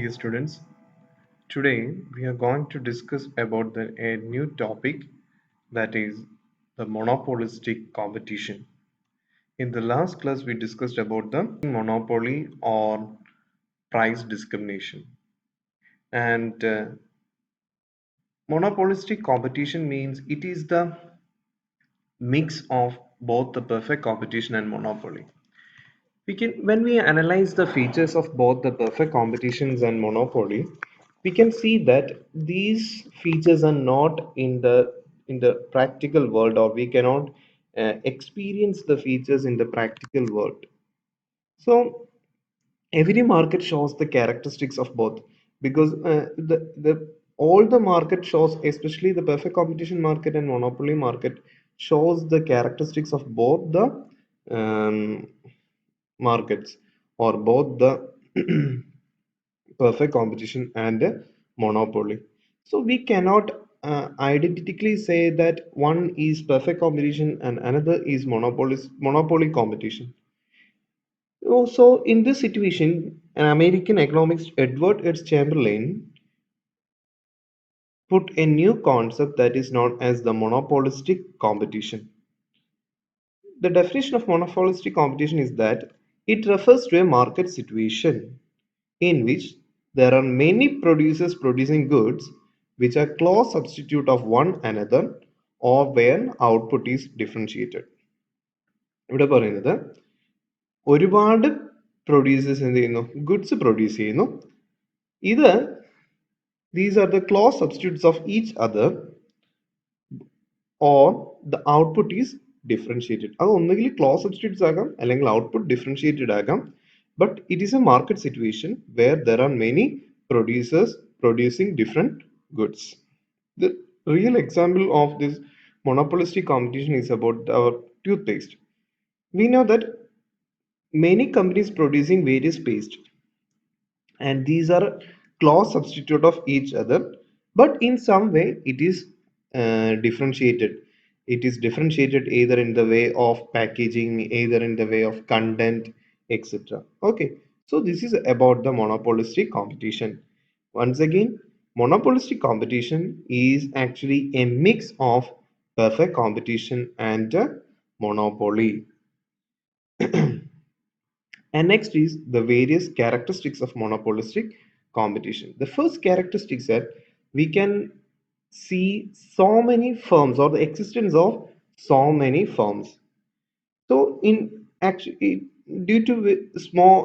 dear students. Today we are going to discuss about a new topic, that is the monopolistic competition. In the last class we discussed about the monopoly or price discrimination. And monopolistic competition means it is the mix of both the perfect competition and monopoly. When we analyze the features of both the perfect competitions and monopoly, we can see that these features are not in the practical world, or we cannot experience the features in the practical world. So every market shows the characteristics of both, because the all the market shows, especially the perfect competition market and monopoly market, shows the characteristics of both the um, markets, or both the perfect competition and monopoly. So we cannot identically say that one is perfect competition and another is monopoly competition. So in this situation, an American economist, Edward H. Chamberlain, put a new concept that is known as the monopolistic competition. The definition of monopolistic competition is that it refers to a market situation in which there are many producers producing goods which are close substitute of one another, or where output is differentiated. ഇവിടെ പറയുന്നത് ഒരുപാട് producers എന്ത് ചെയ്യുന്നു, goods produce ചെയ്യുന്നു. ഇത് these are the close substitutes of each other, or the output is differentiated. അത് ഒന്നുകിൽ close substitutes ആകാം, അല്ലെങ്കിൽ ഔട്ട്പുട്ട് ഡിഫറൻഷിയേറ്റഡ് ആകാം. But it is a market situation where there are many producers producing different goods. The real example of this monopolistic competition is about our toothpaste. We know that many companies producing various paste, and these are close substitute of each other, but in some way it is differentiated. It is differentiated either in the way of packaging, either in the way of content, etc. Okay, so this is about the monopolistic competition. Once again, monopolistic competition is actually a mix of perfect competition and monopoly. And next is the various characteristics of monopolistic competition. The first characteristic is that we can see so many firms, or the existence of so many firms. So in actually, due to small,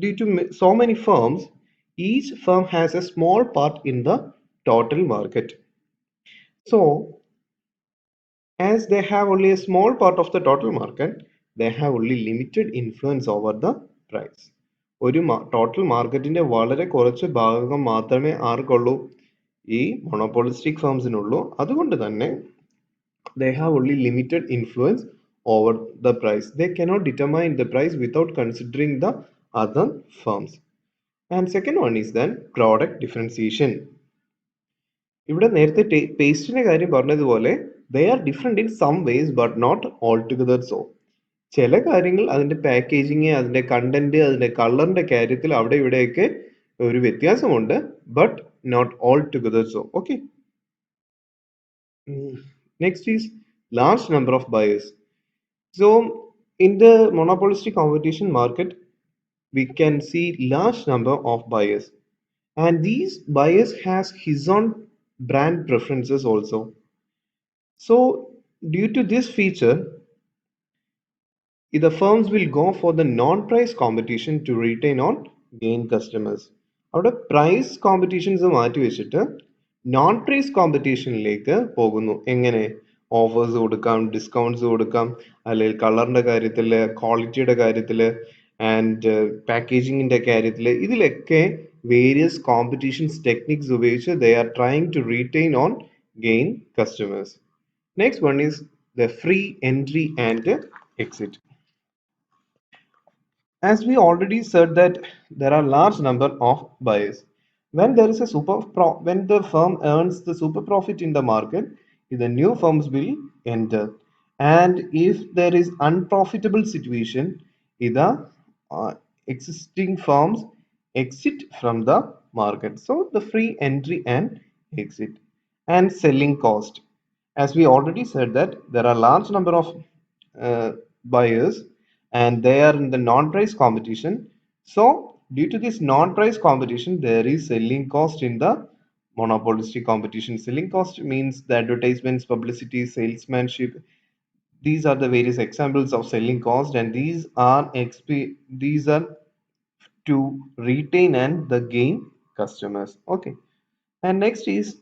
due to so many firms, each firm has a small part in the total market. So as they have only a small part of the total market, they have only limited influence over the price. ഒരു total മാർക്കറ്റിന്റെ വളരെ കുറച്ച് ഭാഗം മാത്രമേ ആർക്കുള്ളൂ, ഈ monopolistic ഫേംസിനുള്ളൂ. അതുകൊണ്ട് തന്നെ they have only limited influence over the price. They cannot determine the price without considering the other firms. And second one is then product differentiation. ഇവിടെ നേരത്തെ പേസ്റ്റിന്റെ കാര്യം പറഞ്ഞതുപോലെ they are different in some ways but not altogether so. ചില കാര്യങ്ങൾ അതിന്റെ packaging, അതിന്റെ content, അതിന്റെ കളറിന്റെ കാര്യത്തിൽ അവിടെ ഇവിടെയൊക്കെ ഒരു വ്യത്യാസമുണ്ട്, but not altogether so. Okay. Next is large number of buyers. So in the monopolistic competition market, we can see large number of buyers, and these buyers has his own brand preferences also. So due to this feature, the firms will go for the non-price competition to retain on gain customers. അവിടെ price competitions മാറ്റി വെച്ചിട്ട് non price കോമ്പറ്റീഷനിലേക്ക് പോകുന്നു. എങ്ങനെ? Offers കൊടുക്കാം, discounts കൊടുക്കാം, അല്ലെങ്കിൽ കളറിന്റെ കാര്യത്തിൽ, ക്വാളിറ്റിയുടെ കാര്യത്തിൽ, ആൻഡ് പാക്കേജിങ്ങിന്റെ കാര്യത്തിൽ, ഇതിലൊക്കെ വേരിയസ് കോമ്പറ്റീഷൻസ് ടെക്നിക്സ് ഉപയോഗിച്ച് they are trying to retain on gain customers. Next one is the free entry and exit. As we already said that there are large number of buyers. When there is a when the firm earns the super profit in the market, the new firms will enter. And if there is unprofitable situation, the existing firms exit from the market. So the free entry and exit. And selling cost. As we already said that there are large number of buyers and they are in the non-price competition. So due to this non-price competition, there is selling cost in the monopolistic competition. Selling cost means the advertisements, publicity, salesmanship. These are the various examples of selling cost, and these are to retain and the gain customers. Okay, and next is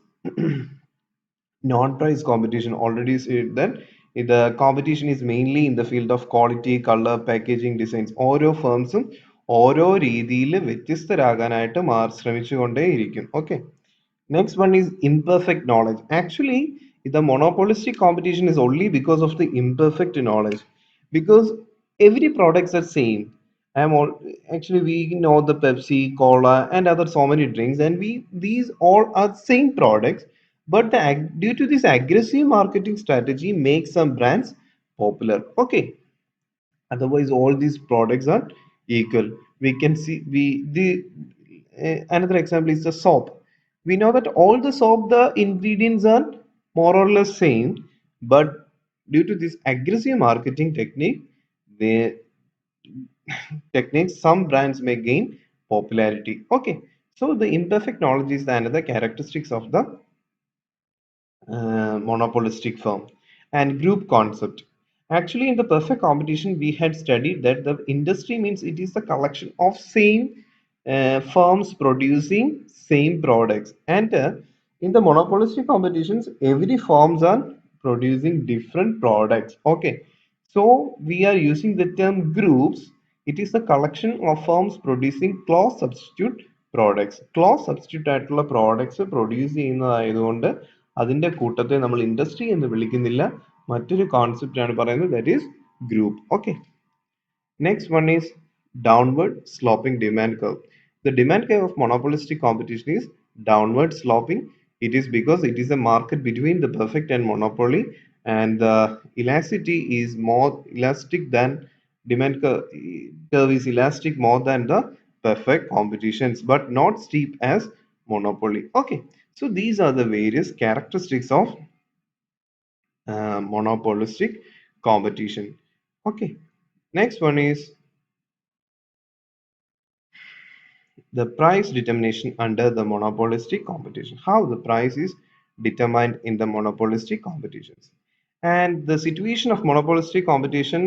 non-price competition. Already said that the competition is mainly in the field of quality, color, packaging, designs. ഓരോ ഫേംസും ഓരോ രീതിയിൽ വ്യത്യസ്തരാകാനായിട്ട് ശ്രമിച്ചുകൊണ്ടേയിരിക്കും. Okay. Next one is imperfect knowledge. Actually, the monopolistic competition is only because of the imperfect knowledge. Because every products are same. I'm all actually we know the Pepsi, Cola, and other so many drinks, and we these all are same products. But due to this aggressive marketing strategy, makes some brands popular. Okay, otherwise all these products are equal. We can see we the another example is the soap. We know that all the soap the ingredients are more or less same, but due to this aggressive marketing they techniques, some brands may gain popularity. Okay, so the imperfect knowledge is the another characteristics of the monopolistic firm. And group concept. Actually, in the perfect competition, we had studied that the industry means it is the collection of same firms producing same products. And in the monopolistic competitions, every firms are producing different products. Okay, so we are using the term groups. It is a collection of firms producing clause substitute products. Close substitute ആയിട്ടുള്ള products produce ചെയ്യുന്നതായതുകൊണ്ട് അതിൻ്റെ കൂട്ടത്തെ നമ്മൾ industry എന്ന് വിളിക്കുന്നില്ല, മറ്റൊരു concept ആണ് പറയുന്നത്, that is group. Okay. Next one is downward sloping demand curve. The demand curve of monopolistic competition is downward sloping. It is because it is a market between the perfect and monopoly, and the elasticity is more elastic than curve is elastic more than the perfect competitions, but not steep as monopoly. Okay, so these are the various characteristics of monopolistic competition. Okay, next one is the price determination under the monopolistic competition. How the price is determined in the monopolistic competitions. And the situation of monopolistic competition,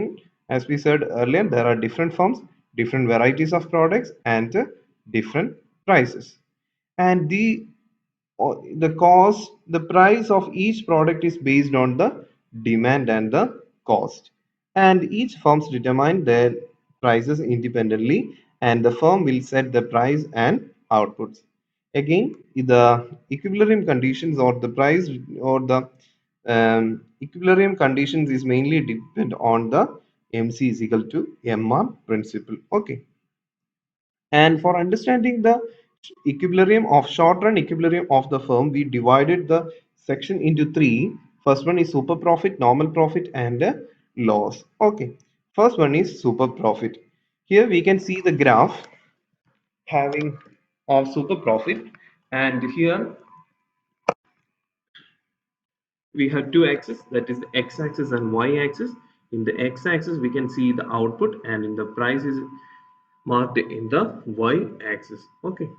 as we said earlier, there are different firms, different varieties of products, and different prices. And the price of each product is based on the demand and the cost, and each firms determine their prices independently, and the firm will set the price and outputs. Again, the equilibrium conditions or the price or the equilibrium conditions is mainly depend on the MC is equal to MR principle. Okay. And for understanding the equilibrium of short run equilibrium of the firm, we divided the section into three. First one is super profit, normal profit, and loss. Okay. First one is super profit. Here we can see the graph having of super profit, and here we have two axes, that is the x-axis and y-axis. In the x-axis we can see the output, and in the price is marked in the y-axis. Okay.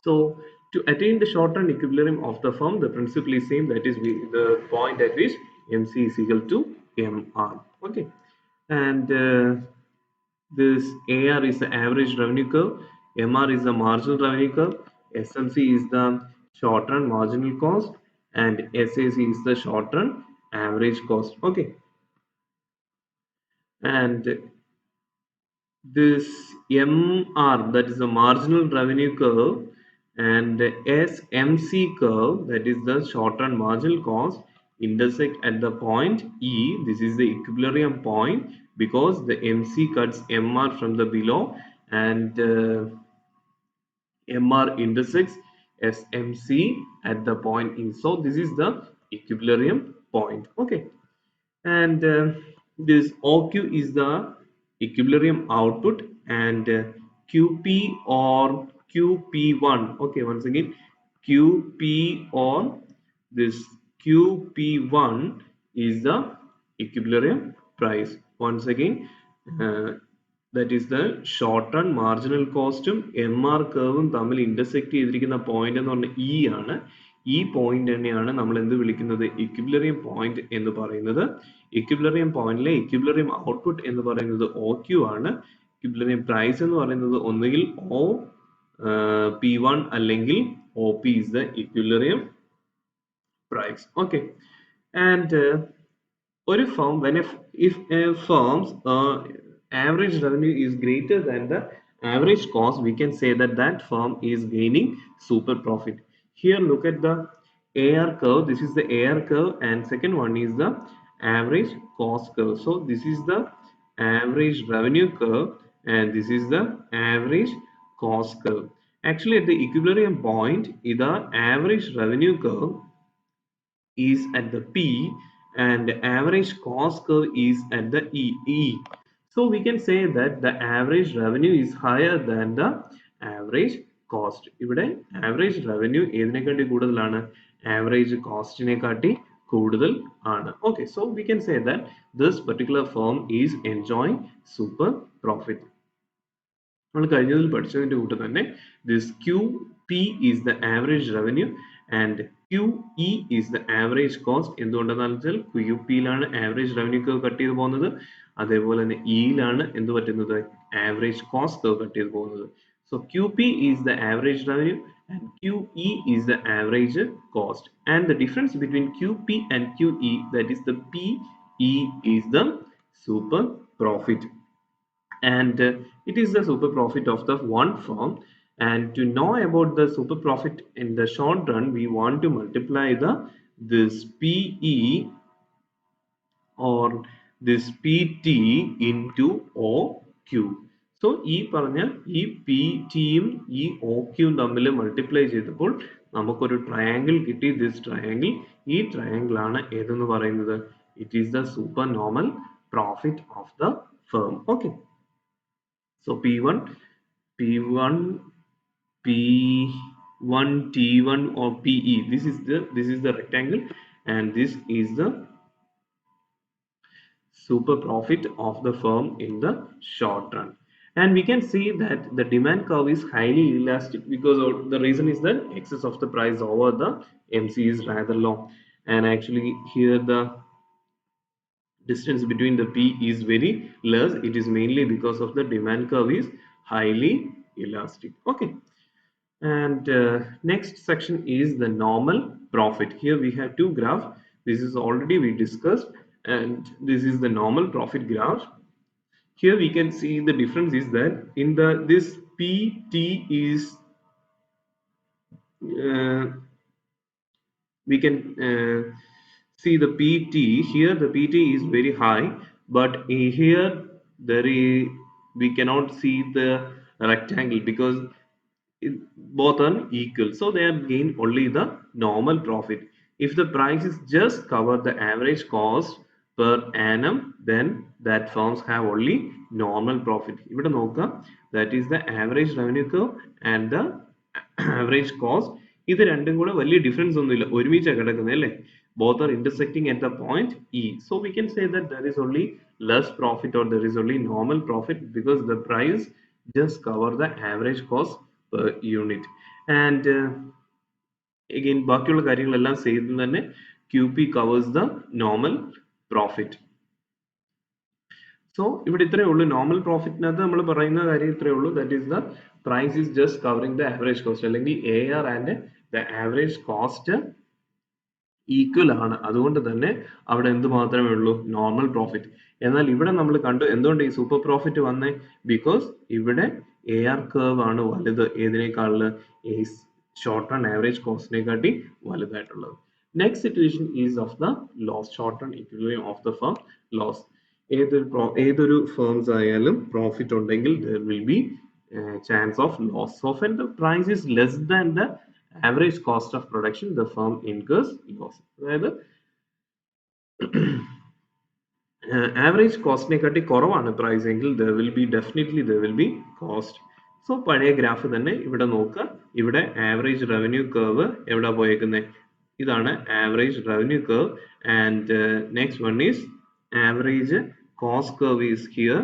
So to attain the short-run equilibrium of the firm, the principle is same. That is the point at which MC is equal to MR. Okay, and this AR is the average revenue curve, MR is the marginal revenue curve, SMC is the short-run marginal cost, and SAC is the short-run average cost. Okay, and this MR, that is the marginal revenue curve, and the SMC curve, that is the short run marginal cost, intersect at the point E. This is the equilibrium point because the MC cuts MR from the below, and MR intersects SMC at the point E. So this is the equilibrium point. Okay, and this OQ is the equilibrium output, and QP or QP1. Okay, once again, QP or this QP1 is the equilibrium price. Once again, that is the short run marginal കോസ്റ്റും MR കർവും തമ്മിൽ intersect ചെയ്തിരിക്കുന്ന point എന്ന് പറഞ്ഞാൽ E ആണ്. ഈ point തന്നെയാണ് നമ്മൾ എന്ത് വിളിക്കുന്നത്, ഇക്വിലിബ്രിയം പോയിന്റ് എന്ന് പറയുന്നത്. ഇക്വിലിബ്രിയം പോയിന്റിലെ ഇക്വിലിബ്രിയം ഔട്ട്പുട്ട് എന്ന് പറയുന്നത് OQ ആണ്. ഇക്വിലിബ്രിയം പ്രൈസ് എന്ന് പറയുന്നത് ഒന്നുകിൽ P1 അല്ലെങ്കിൽ OP is the equilibrium price. Okay, and ഒരു firm if a firm's average revenue is greater than the average cost, we can say that that firm is gaining super profit. Here look at the AR curve. This is the AR curve, and second one is the average cost curve. So this is the average revenue curve and this is the average cost curve. Actually at the equilibrium point, the average revenue curve is at the P and the average cost curve is at the E. So we can say that the average revenue is higher than the average cost. ഇവിടെ average revenue ഏതിനെക്കാട്ടി കൂടുതലാണ്, average കോസ്റ്റിനെക്കാട്ടി കൂടുതൽ ആണ്. Okay, so we can say that this particular firm is enjoying super profit. നമ്മൾ കഴിഞ്ഞതിൽ പഠിച്ചതിന്റെ കൂട്ട് തന്നെ this QP is the average revenue and QE is the average cost. എന്തുകൊണ്ടെന്ന് വെച്ചാൽ QP യിലാണ് average revenue curve കട്ട് ചെയ്ത് പോകുന്നത്, അതേപോലെ തന്നെ E യിലാണ് എന്ത് പറ്റുന്നത്, average cost curve കട്ട് ചെയ്ത് പോകുന്നത്. So QP is the average revenue and QE is the average cost, and the difference between QP and QE, that is the PE, is the super profit. And it is the super profit of the one firm. And to know about the super profit in the short run, we want to multiply this PE or this PT into OQ. So ഈ പറഞ്ഞ ഈ PT യും ഈ OQ യും തമ്മിൽ multiply ചെയ്തപ്പോൾ നമുക്കൊരു triangle കിട്ടി. ദിസ് ട്രയാങ്കിൾ, ഈ ട്രയാങ്കിൾ ആണ് ഏതെന്ന് പറയുന്നത്, it is the super normal profit of the firm. Okay, so P1, P1, P1, T1 or PE. This is the rectangle, and this is the super profit of the firm in the short run. And we can see that the demand curve is highly elastic because the reason is that excess of the price over the MC is rather long, and actually here the distance between the P is very less. It is mainly because of the demand curve is highly elastic. Okay, and next section is the normal profit. Here we have two graphs. This is already we discussed, and this is the normal profit graph. Here we can see the difference is that in this PT is we can see the PT. Here the PT is very high, but here we cannot see the rectangle because both are equal, so they are gain only the normal profit. If the price is just cover the average cost per annum, then that firms have only normal profit. ഇവിടെ നോക്കുക, that is the average revenue curve and the average cost. ഇത് രണ്ടും കൂടെ വലിയ difference ഒന്നുമില്ല, ഒരുമിച്ചാണ് കിടക്കുന്നത് അല്ലേ. both are intersecting at the point E. So we can say that there is only less profit or there is only normal profit because the price just cover the average cost per unit. And again ബാക്കിയുള്ള കാര്യങ്ങളെല്ലാം same തന്നെ, QP covers the normal profit. So ഇവിടെ ഇത്രയേ ഉള്ളൂ, normal പ്രോഫിറ്റിനകത്ത് നമ്മൾ പറയുന്ന കാര്യം ഇത്രയേ ഉള്ളൂ, that is the price is just covering the average cost, അല്ലെങ്കിൽ AR and the average cost equal ആണ്. അതുകൊണ്ട് തന്നെ അവിടെ എന്ത് മാത്രമേ ഉള്ളൂ, നോർമൽ പ്രോഫിറ്റ്. എന്നാൽ ഇവിടെ നമ്മൾ കണ്ടു എന്തുകൊണ്ട് ഈ സൂപ്പർ പ്രോഫിറ്റ് വന്നേ, ബിക്കോസ് ഇവിടെ AR കർവ് ആണ് വലുത്, ഏതിനേക്കാളും ഷോർട്ട് റൺ ആവറേജ് കോസ്റ്റിനെക്കാട്ടി വലുതായിട്ടുള്ളത്. Next situation is of the loss, short run equilibrium of the firm loss. ഏതൊരു ഫേംസ് ആയാലും പ്രോഫിറ്റ് ഉണ്ടെങ്കിൽ there will be chance of loss. So when the price is less than the average cost of production, the firm incurs loss. അതായത് average കോസ്റ്റിനെക്കാട്ടി കുറവാണ് price എങ്കിൽ there will be cost so പഴയ graph തന്നെ ഇവിടെ നോക്കുക. ഇവിടെ average revenue curve എവിടെ പോയേക്കുന്നത്? ഇതാണ് average revenue curve. And next one is average cost curve is here.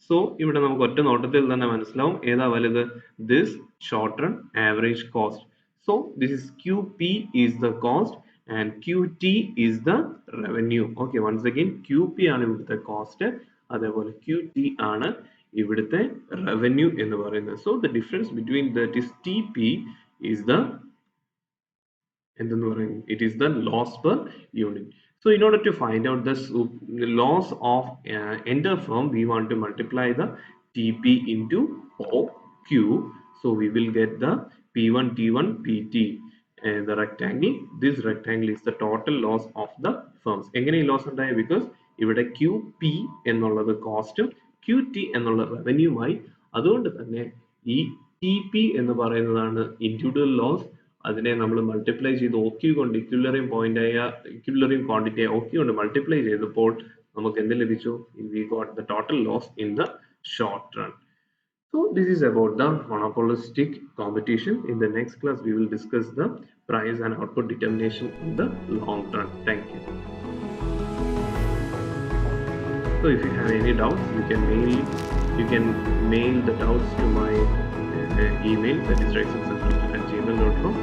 So ഇവിടെ നമുക്ക് ഒറ്റ നോട്ടത്തിൽ തന്നെ മനസ്സിലാവും ഏതാ വലുത്. This short run average cost. So this is QP is the cost and QT is the revenue. Okay, once again QP ആണ് ഇവിടുത്തെ കോസ്റ്റ്, അതേപോലെ QT ആണ് ഇവിടുത്തെ റവന്യൂ എന്ന് പറയുന്നത്. So the difference between that is TP is the എന്തെന്ന് പറയും, it is the loss per unit. So in order to find out the loss of entire firm, we want to multiply the TP into OQ. So we will get the P1 T1 PT. The rectangle, this rectangle is the total loss of the firms. എങ്ങനെ ഈ loss ഉണ്ടായത്? Because ഇവിടെ QP എന്നുള്ളത് കോസ്റ്റും QT എന്നുള്ള റവന്യൂമായി, അതുകൊണ്ട് തന്നെ ഈ TP എന്ന് പറയുന്നതാണ് ഇൻഡിവിജ്വൽ ലോസ്. അതിനെ നമ്മൾ മൾട്ടിപ്ലൈ ചെയ്ത് OQ കൊണ്ട് ഇക്വിലിബ്രിയം പോയിന്റ് ആയ ഇക്വിലിബ്രിയം ക്വാണ്ടിറ്റി OQ കൊണ്ട് മൾട്ടിപ്ലൈ ചെയ്തപ്പോൾ നമുക്ക് എന്ത് ലഭിച്ചു? We got the total loss in the short run. So this is about the monopolistic competition. In the next class we will discuss the price and output determination in the long run. Thank you. So if you have any doubts, you can mail the doubts to my email, that is rightsuccessful@gmail.com.